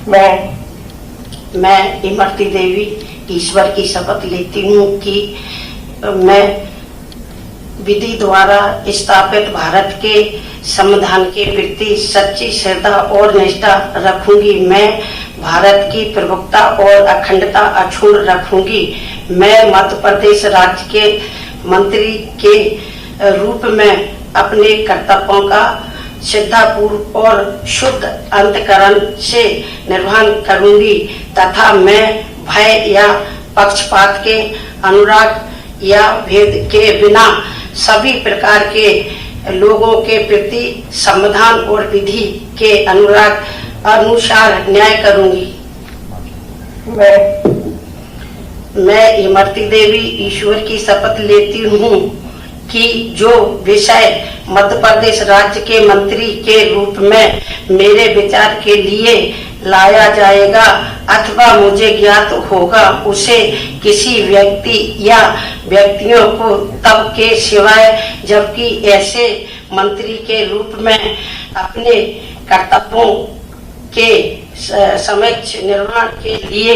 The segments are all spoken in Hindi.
मैं इमरती देवी ईश्वर की शपथ लेती हूँ कि मैं विधि द्वारा स्थापित भारत के संविधान के प्रति सच्ची श्रद्धा और निष्ठा रखूंगी। मैं भारत की प्रभुता और अखंडता अक्षुण्ण रखूंगी। मैं मध्य प्रदेश राज्य के मंत्री के रूप में अपने कर्तव्यों का श्रद्धापूर्व और शुद्ध अंतःकरण से निर्वहन करूंगी तथा मैं भय या पक्षपात के अनुराग या भेद के बिना सभी प्रकार के लोगों के प्रति संविधान और विधि के अनुसार न्याय करूंगी। मैं इमरती देवी ईश्वर की शपथ लेती हूँ कि जो विषय मध्य प्रदेश राज्य के मंत्री के रूप में मेरे विचार के लिए लाया जाएगा अथवा मुझे ज्ञात होगा उसे किसी व्यक्ति या व्यक्तियों को तब के सिवाय जबकि ऐसे मंत्री के रूप में अपने कर्तव्यों के समक्ष निर्वहन के लिए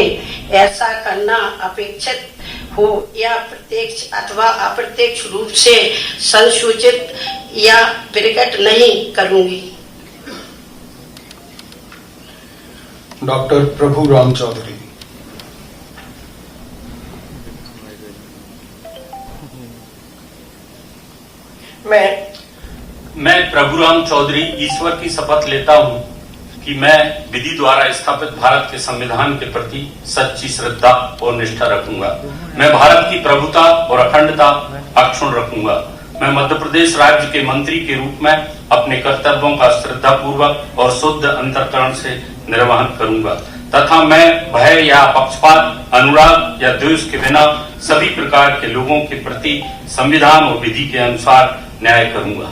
ऐसा करना अपेक्षित हो या प्रत्यक्ष अथवा अप्रत्यक्ष रूप से संसूचित या प्रकट नहीं करूंगी। डॉक्टर प्रभुराम चौधरी। मैं प्रभुराम चौधरी ईश्वर की शपथ लेता हूं कि मैं विधि द्वारा स्थापित भारत के संविधान के प्रति सच्ची श्रद्धा और निष्ठा रखूंगा। मैं भारत की प्रभुता और अखंडता अक्षुण्ण रखूंगा। मैं मध्य प्रदेश राज्य के मंत्री के रूप में अपने कर्तव्यों का श्रद्धापूर्वक और शुद्ध अंतःकरण से निर्वहन करूंगा तथा मैं भय या पक्षपात, अनुराग या द्वेष के बिना सभी प्रकार के लोगों के प्रति संविधान और विधि के अनुसार न्याय करूंगा।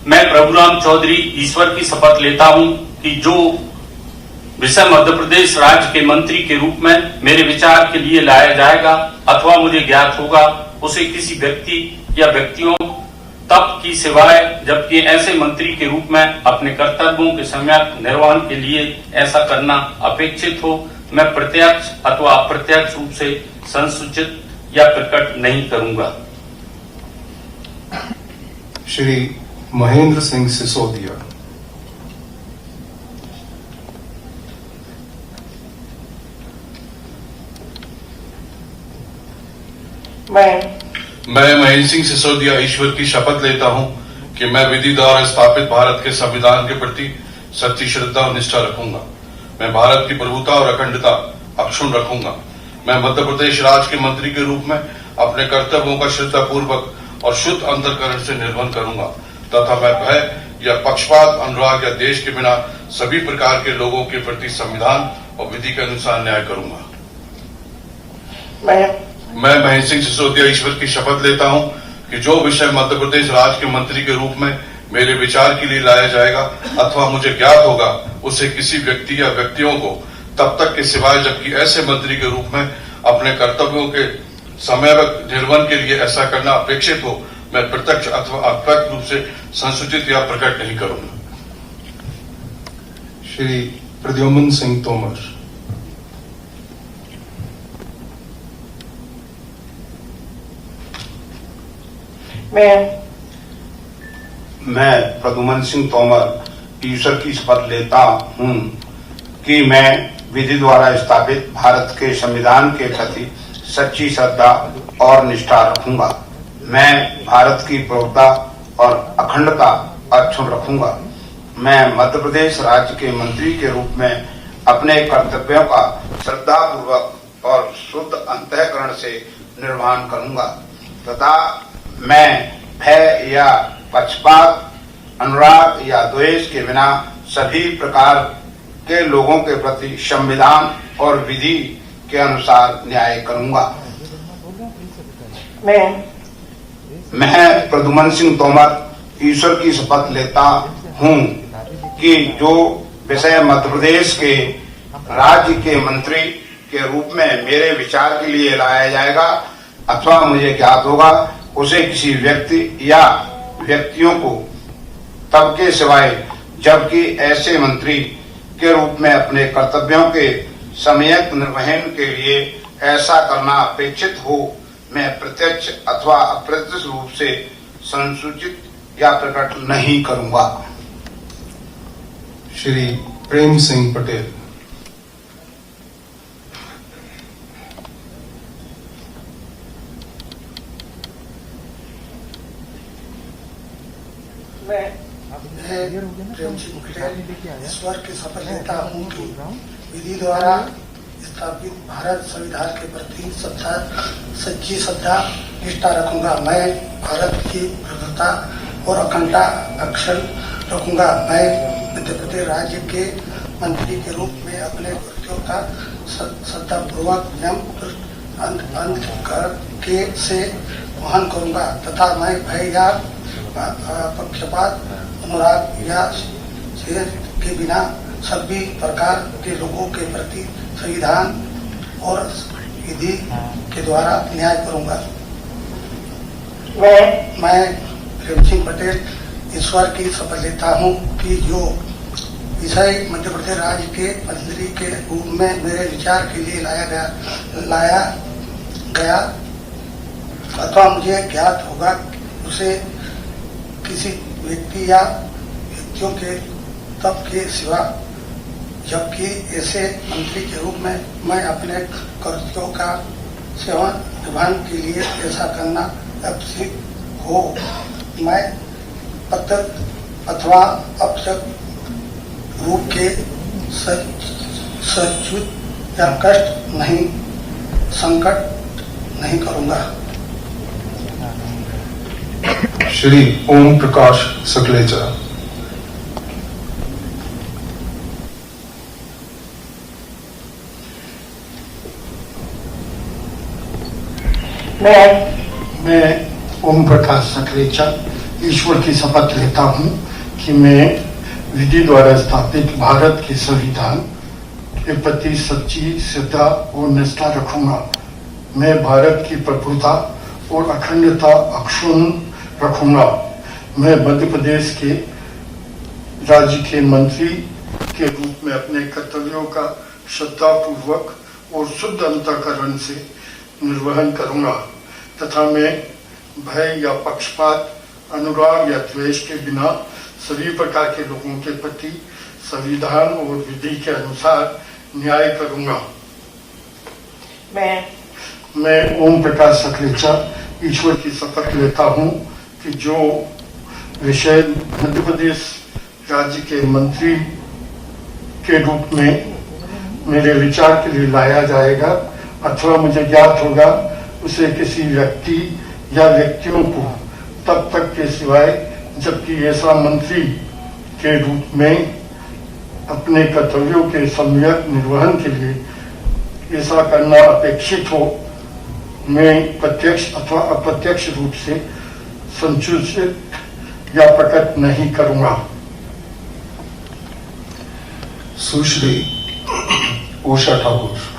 मैं प्रभुराम चौधरी ईश्वर की शपथ लेता हूं कि जो विषय मध्य प्रदेश राज्य के मंत्री के रूप में मेरे विचार के लिए लाया जाएगा अथवा मुझे ज्ञात होगा उसे किसी व्यक्ति या व्यक्तियों तब की सिवाय जबकि ऐसे मंत्री के रूप में अपने कर्तव्यों के सम्यक निर्वहन के लिए ऐसा करना अपेक्षित हो मैं प्रत्यक्ष अथवा अप्रत्यक्ष रूप से संसूचित या प्रकट नहीं करूंगा। श्री महेंद्र सिंह सिसोदिया। मैं महेंद्र सिंह सिसोदिया ईश्वर की शपथ लेता हूं कि मैं विधि द्वारा स्थापित भारत के संविधान के प्रति सच्ची श्रद्धा और निष्ठा रखूंगा। मैं भारत की प्रभुता और अखंडता अक्षुण्ण रखूंगा। मैं मध्य प्रदेश राज्य के मंत्री के रूप में अपने कर्तव्यों का श्रद्धापूर्वक और शुद्ध अंतःकरण से निर्वहन करूंगा तथा मैं भय या पक्षपात, अनुराग या देश के बिना सभी प्रकार के लोगों के प्रति संविधान और विधि के अनुसार न्याय करूंगा। मैं महेंद्र सिंह सिसोदिया ईश्वर की शपथ लेता हूं कि जो विषय मध्य प्रदेश राज्य के मंत्री के रूप में मेरे विचार के लिए लाया जाएगा अथवा मुझे ज्ञात होगा उसे किसी व्यक्ति या व्यक्तियों को तब तक के सिवाय जबकि ऐसे मंत्री के रूप में अपने कर्तव्यों के समयवत निर्वहन के लिए ऐसा करना अपेक्षित हो मैं प्रत्यक्ष अथवा अप्रत्यक्ष रूप से संसूचित या प्रकट नहीं करूंगा। श्री प्रद्युम्न सिंह तोमर। मैं प्रद्युम्न सिंह तोमर ईश्वर की शपथ लेता हूं कि मैं विधि द्वारा स्थापित भारत के संविधान के प्रति सच्ची श्रद्धा और निष्ठा रखूंगा। मैं भारत की प्रभुता और अखंडता अक्षुण्ण रखूंगा। मैं मध्य प्रदेश राज्य के मंत्री के रूप में अपने कर्तव्यों का श्रद्धापूर्वक और शुद्ध अंतःकरण से निर्वहन करूंगा तथा मैं भय या पक्षपात, अनुराग या द्वेष के बिना सभी प्रकार के लोगों के प्रति संविधान और विधि के अनुसार न्याय करूंगा। मैं प्रद्युम्न सिंह तोमर ईश्वर की शपथ लेता हूं कि जो विषय मध्य प्रदेश के राज्य के मंत्री के रूप में मेरे विचार के लिए लाया जाएगा अथवा मुझे ज्ञात होगा उसे किसी व्यक्ति या व्यक्तियों को तब के सिवाय जबकि ऐसे मंत्री के रूप में अपने कर्तव्यों के सम्यक निर्वहन के लिए ऐसा करना अपेक्षित हो, मैं प्रत्यक्ष अथवा अप्रत्यक्ष रूप से संसूचित या प्रकट नहीं करूंगा। श्री प्रेम सिंह पटेल। मैं प्रेम सिंह पटेल ईश्वर की शपथ लेता हूँ कि विधि द्वारा स्थापित भारत संविधान के प्रति सच्ची श्रद्धा निष्ठा रखूंगा। मैं भारत की प्रभुता और अखंडता अक्षर रखूंगा। मैं मध्य प्रदेश राज्य के मंत्री के रूप में अपने कर्तव्यों का श्रद्धापूर्वक अंत करके से वहन करूंगा तथा मैं भय या पक्षपात, अनुराग या के बिना सभी प्रकार के लोगों के प्रति संविधान और विधि के द्वारा न्याय करूंगा। मैं प्रेम सिंह पटेल ईश्वर की शपथ लेता हूं कि जो विषय मध्य प्रदेश राज्य के मंत्री के रूप में मेरे विचार के लिए लाया गया अथवा मुझे ज्ञात होगा, उसे किसी व्यक्ति या व्यक्तियों के तब के सिवा, जबकि ऐसे मंत्री के रूप में मैं अपने कर्तव्यों का सेवन निभाने के लिए ऐसा करना अपेक्षित हो, मैं पत्र अथवा अपशक रूप के सचुत या कष्ट नहीं, संकट नहीं करूंगा। श्री ओम प्रकाश सकलेचा। मैं ओम प्रकाश सकलेचा ईश्वर की शपथ लेता हूं कि मैं विधि द्वारा स्थापित भारत के संविधान के प्रति सच्ची श्रद्धा और निष्ठा रखूंगा। मैं भारत की प्रभुता और अखंडता अक्षुण्ण रखूंगा। मैं मध्य प्रदेश के राज्य के मंत्री के रूप में अपने कर्तव्यों का श्रद्धापूर्वक और शुद्ध अंतःकरण से निर्वहन करूंगा तथा मैं भय या पक्षपात, अनुराग या द्वेष के बिना सभी प्रकार के लोगों के प्रति संविधान और विधि के अनुसार न्याय करूंगा। मैं ओम प्रकाश सकलेचा ईश्वर की शपथ लेता हूं कि जो विषय मध्य प्रदेश राज्य के मंत्री के रूप में मेरे विचार के लिए लाया जाएगा अथवा मुझे ज्ञात होगा, उसे किसी व्यक्ति या व्यक्तियों को तब तक के सिवाय, जबकि ऐसा मंत्री के रूप में अपने कर्तव्यों के सम्यक निर्वहन के लिए ऐसा करना अपेक्षित हो, मैं प्रत्यक्ष अथवा अप्रत्यक्ष रूप से संसूचित या प्रकट नहीं करूंगा। सुश्री उषा ठाकुर।